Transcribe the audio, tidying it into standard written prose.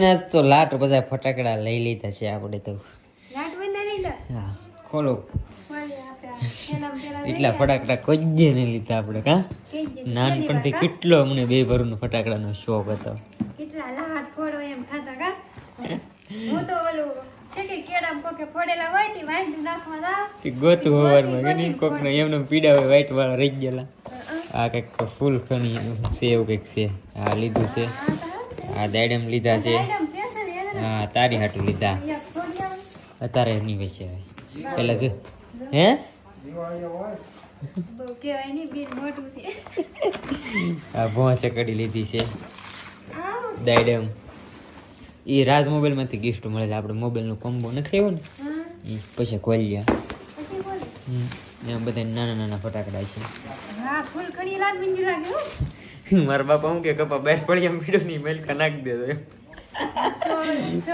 બેન આજ તો લાટ બધા ફટાકડા લઈ લીધા છે આપણે તો. લાટ બંધા નહીં લો. હા ખોલો. વાળી આપણે એટલા ફટાકડા કોઈ જ નહીં લીધા આપણે કા નાનપણથી કેટલો અમને બે ભરનો ફટાકડાનો શોખ હતો. કેટલા લાટ ફોડો એમ ખાતા કા હું તો ઓલું છે કે કેળામ કોકે ફોડેલા હોય તે વાંચી નાખવા દા કે ગોતું હવારમાં કે નહીં કોકનો એમને પીડા હોય વાઈટ વાળા રહી ગયેલા. આ કંઈક ફૂલ ખણી છે એવું કંઈક છે. હા લીધું છે. આ દાડમ લીધા છે. હા તારી હાટું લીધા અત્યારે એની વિશે પેલા જો હે બહુ કહેવાય નહીં બિલ મોટું છે આ ભોંસે કડી લીધી છે દાડમ. એ રાજ મોબાઈલ માંથી ગિફ્ટ મળે છે. આપણે મોબાઈલ નું કોમ્બો નથી આવ્યો ને પછી ખોલ્યા પછી બોલ એમ બધા નાના નાના ફટાકડા છે. હા ફૂલ કણી લાટ બિંદી લાગે મારા બાપા હું કે કપા બેસ પડી એમ પીડો નહીં મેલકા નાખી દેતો એમ. સો